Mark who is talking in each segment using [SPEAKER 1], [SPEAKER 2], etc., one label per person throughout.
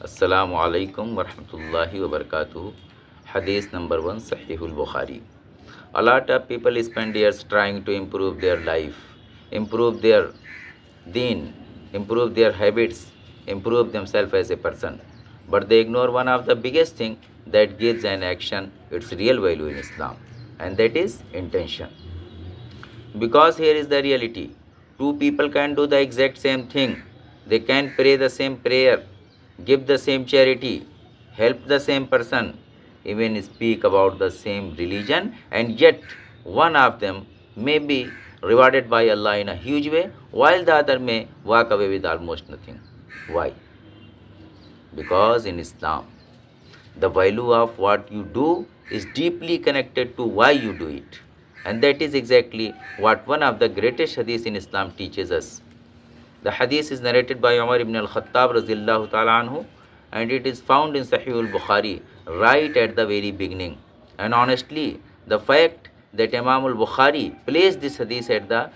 [SPEAKER 1] Assalamu alaikum wa rahmatullahi wa barakatuh. Hadith number 1, Sahihul Bukhari. A lot of people spend years trying to improve their life, improve their deen, improve their habits, improve themselves as a person. But they ignore one of the biggest thing that gives an action its real value in Islam, and that is intention. Because here is the reality. Two people can do the exact same thing. They can pray the same prayer, give the same charity, help the same person, even speak about the same religion, and yet one of them may be rewarded by Allah in a huge way, while the other may walk away with almost nothing. Why? Because in Islam, the value of what you do is deeply connected to why you do it. And that is exactly what one of the greatest hadiths in Islam teaches us. The hadith is narrated by Umar ibn al-Khattab razillahu ta'ala anhu, and it is found in Sahih al-Bukhari right at the very beginning. And honestly, the fact that Imam al-Bukhari placed this hadith at the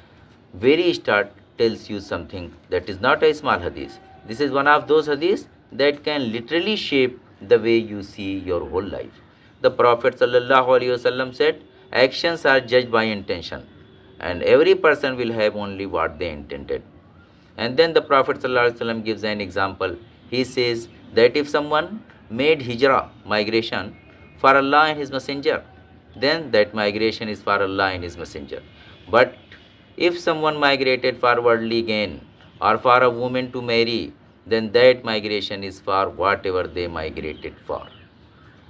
[SPEAKER 1] very start tells you something that is not a small hadith. This is one of those hadiths that can literally shape the way you see your whole life. The Prophet ﷺ said, actions are judged by intention, and every person will have only what they intended. And then the Prophet ﷺ gives an example. He says that if someone made hijrah, migration, for Allah and His Messenger, then that migration is for Allah and His Messenger. But if someone migrated for worldly gain or for a woman to marry, then that migration is for whatever they migrated for.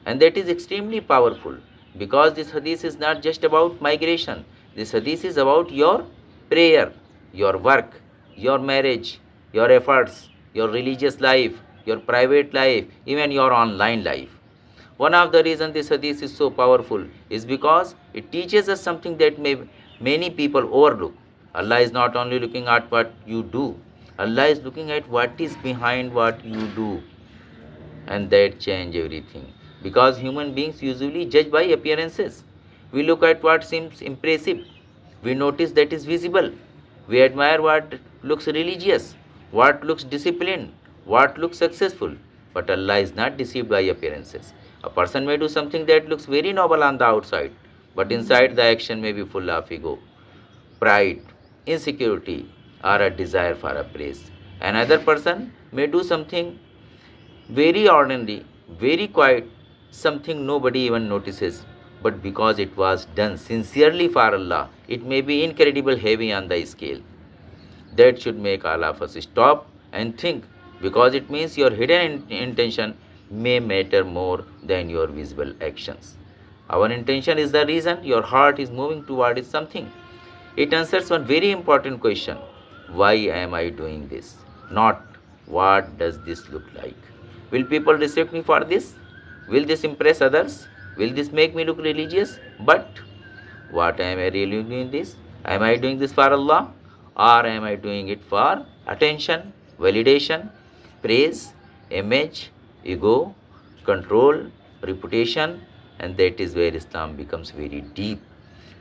[SPEAKER 1] And that is extremely powerful, because this hadith is not just about migration. This hadith is about your prayer, your work, your marriage, your efforts, your religious life, your private life, even your online life. One of the reasons this hadith is so powerful is because it teaches us something that many people overlook. Allah is not only looking at what you do, Allah is looking at what is behind what you do, and that change everything. Because human beings usually judge by appearances. We look at what seems impressive, we notice that is visible, we admire what looks religious, what looks disciplined, what looks successful. But Allah is not deceived by appearances. A person may do something that looks very noble on the outside, but inside the action may be full of ego, pride, insecurity, or a desire for a praise. Another person may do something very ordinary, very quiet, something nobody even notices, but because it was done sincerely for Allah, it may be incredibly heavy on the scale. That should make all of us stop and think, because it means your hidden intention may matter more than your visible actions. Our intention is the reason your heart is moving towards something. It answers one very important question: why am I doing this? Not what does this look like? Will people respect me for this? Will this impress others? Will this make me look religious? But what am I really doing this? Am I doing this for Allah? Or am I doing it for attention, validation, praise, image, ego, control, reputation? And that is where Islam becomes very deep.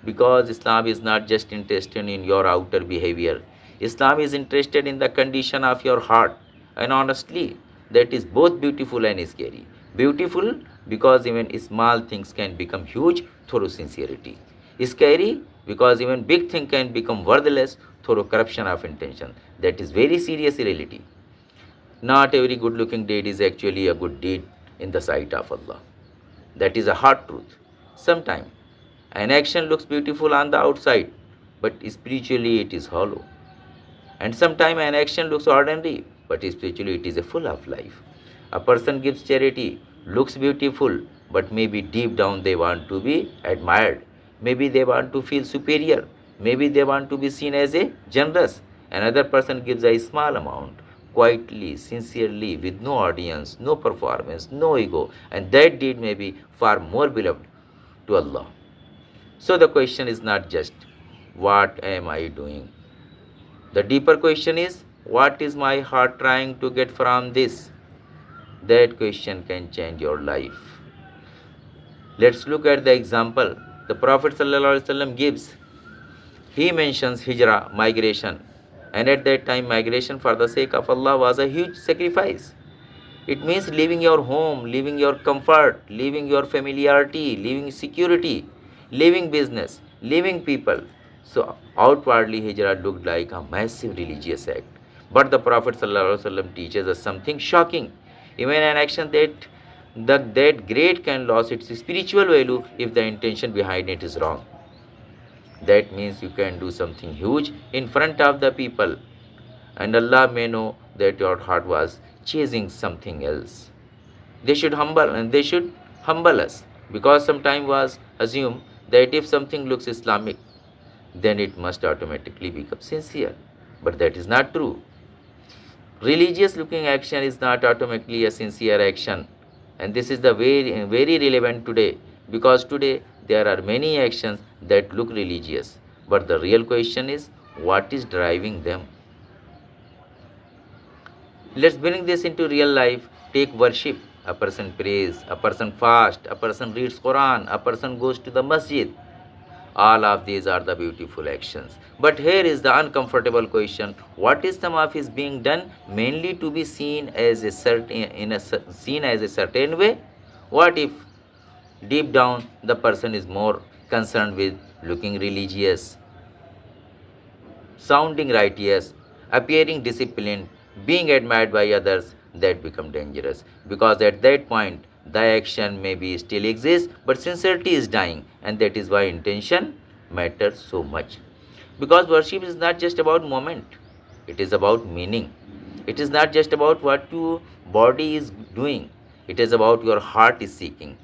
[SPEAKER 1] Because Islam is not just interested in your outer behavior. Islam is interested in the condition of your heart. And honestly, that is both beautiful and scary. Beautiful because even small things can become huge through sincerity. Scary because even big things can become worthless through corruption of intention. That is very serious reality. Not every good looking deed is actually a good deed in the sight of Allah. That is a hard truth. Sometimes an action looks beautiful on the outside, but spiritually it is hollow. And sometimes an action looks ordinary, but spiritually it is a full of life. A person gives charity, looks beautiful, but maybe deep down they want to be admired. Maybe they want to feel superior. Maybe they want to be seen as a generous. Another person gives a small amount, quietly, sincerely, with no audience, no performance, no ego, and that deed may be far more beloved to Allah. So the question is not just, what am I doing? The deeper question is, what is my heart trying to get from this? That question can change your life. Let's look at the example the Prophet ﷺ gives. He mentions hijrah, migration, and at that time migration for the sake of Allah was a huge sacrifice. It means leaving your home, leaving your comfort, leaving your familiarity, leaving security, leaving business, leaving people. So outwardly hijrah looked like a massive religious act. But the Prophet ﷺ teaches us something shocking. Even an action that great can lose its spiritual value if the intention behind it is wrong. That means you can do something huge in front of the people, and Allah may know that your heart was chasing something else. They should humble us, because sometimes was assume that if something looks Islamic, then it must automatically become sincere. But that is not true. Religious looking action is not automatically a sincere action. And this is the very relevant today, because today there are many actions that look religious. But the real question is, what is driving them? Let's bring this into real life. Take worship. A person prays, a person fasts, a person reads Quran, a person goes to the masjid. All of these are the beautiful actions. But here is the uncomfortable question: what is some of is being done mainly to be seen as a certain way? What if deep down the person is more concerned with looking religious, sounding righteous, appearing disciplined, being admired by others? That become dangerous, because at that point the action maybe still exists, but sincerity is dying, and that is why intention matters so much. Because worship is not just about moment, it is about meaning. It is not just about what your body is doing, it is about your heart is seeking.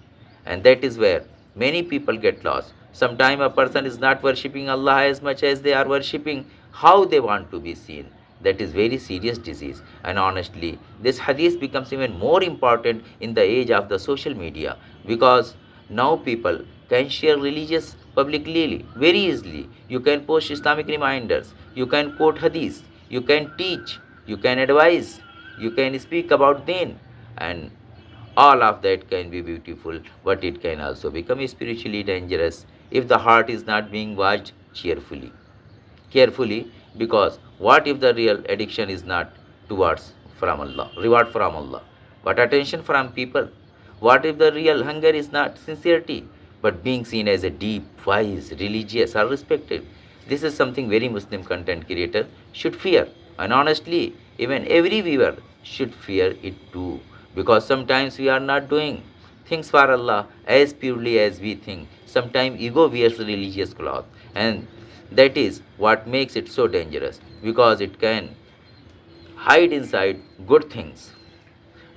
[SPEAKER 1] And that is where many people get lost. Sometimes a person is not worshipping Allah as much as they are worshipping how they want to be seen. That is very serious disease. And honestly, this hadith becomes even more important in the age of the social media, because now people can share religious publicly very easily. You can post Islamic reminders, you can quote hadith, you can teach, you can advise, you can speak about deen, and all of that can be beautiful, but it can also become spiritually dangerous if the heart is not being watched carefully, because what if the real addiction is not towards from Allah, reward from Allah, but attention from people? What if the real hunger is not sincerity, but being seen as a deep, wise, religious, or respected? This is something very Muslim content creator should fear. And honestly, even every viewer should fear it too. Because sometimes we are not doing things for Allah as purely as we think. Sometimes ego wears religious cloth. And that is what makes it so dangerous, because it can hide inside good things.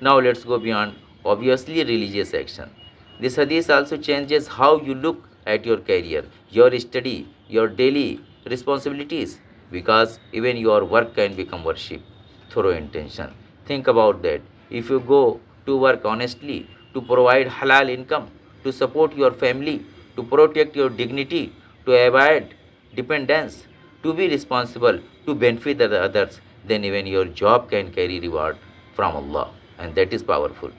[SPEAKER 1] Now let's go beyond obviously religious action. This hadith also changes how you look at your career, your study, your daily responsibilities, because even your work can become worship through intention. Think about that. If you go to work honestly, to provide halal income, to support your family, to protect your dignity, to avoid dependence, to be responsible, to benefit the others, then even your job can carry reward from Allah. And that is powerful.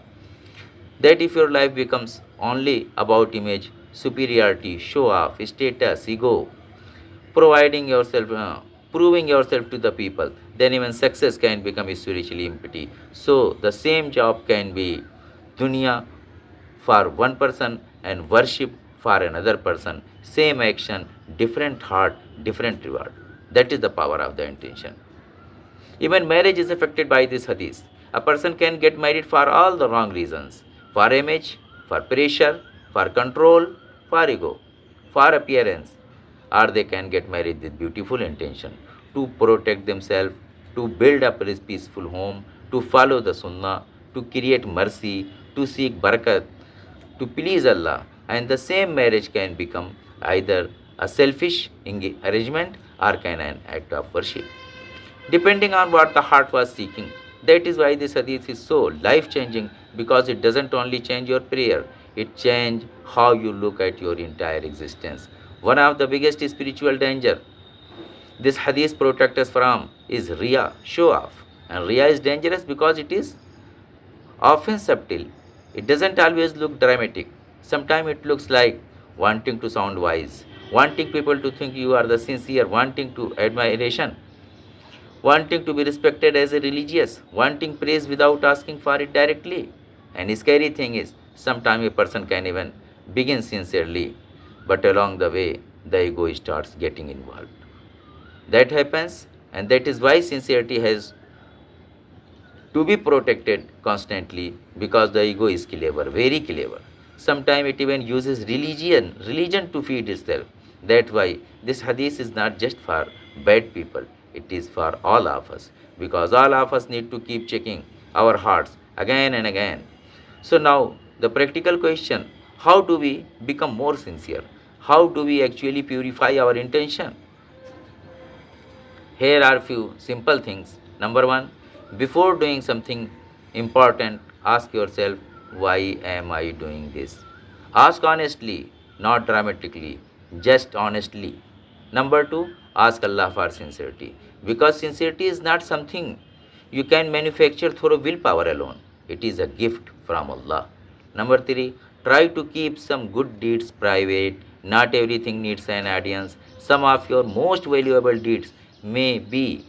[SPEAKER 1] That if your life becomes only about image, superiority, show off, status, ego, providing yourself, proving yourself to the people, then even success can become spiritually empty. So the same job can be dunya for one person and worship for another person. Same action, different heart, different reward. That is the power of the intention. Even marriage is affected by this hadith. A person can get married for all the wrong reasons: for image, for pressure, for control, for ego, for appearance. Or they can get married with beautiful intention to protect themselves, to build up a peaceful home, to follow the sunnah, to create mercy, to seek barakat, to please Allah. And the same marriage can become either a selfish arrangement or can an act of worship, depending on what the heart was seeking. That is why this hadith is so life changing, because it doesn't only change your prayer, it changes how you look at your entire existence. One of the biggest spiritual danger this hadith protects us from is Riya, show off. And Riya is dangerous because it is often subtle. It doesn't always look dramatic. Sometimes it looks like wanting to sound wise, wanting people to think you are the sincere, wanting to admiration, wanting to be respected as a religious, wanting praise without asking for it directly. And the scary thing is, sometimes a person can even begin sincerely, but along the way, the ego starts getting involved. That happens, and that is why sincerity has to be protected constantly, because the ego is clever, very clever. Sometimes it even uses religion to feed itself. That's why this hadith is not just for bad people, it is for all of us, because all of us need to keep checking our hearts again and again. So now the practical question, how do we become more sincere? How do we actually purify our intention? Here are few simple things. Number one, before doing something important, ask yourself, why am I doing this? Ask honestly, not dramatically, just honestly. Number two, ask Allah for sincerity. Because sincerity is not something you can manufacture through willpower alone. It is a gift from Allah. Number three, try to keep some good deeds private. Not everything needs an audience. Some of your most valuable deeds may be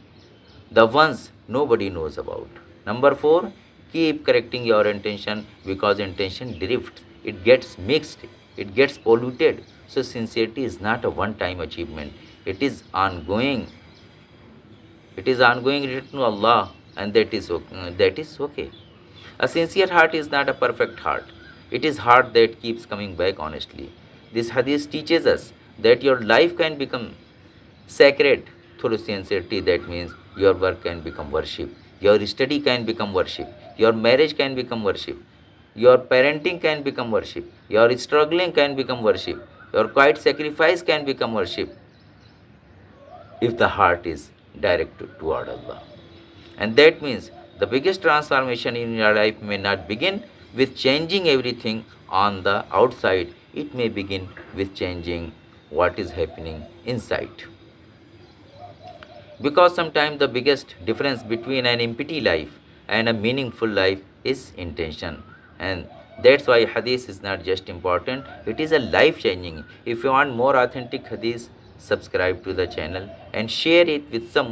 [SPEAKER 1] the ones nobody knows about. Number four, keep correcting your intention, because intention drifts, it gets mixed, it gets polluted. So sincerity is not a one-time achievement. It is ongoing. It is ongoing return to Allah, and that is okay. That is okay. A sincere heart is not a perfect heart. It is heart that keeps coming back honestly. This hadith teaches us that your life can become sacred through sincerity. That means your work can become worship, your study can become worship, your marriage can become worship, your parenting can become worship, your struggling can become worship, your quiet sacrifice can become worship, if the heart is directed toward Allah. And that means the biggest transformation in your life may not begin with changing everything on the outside, it may begin with changing what is happening inside. Because sometimes the biggest difference between an empty life and a meaningful life is intention. And that's why hadith is not just important, it is a life changing. If you want more authentic hadith, subscribe to the channel and share it with someone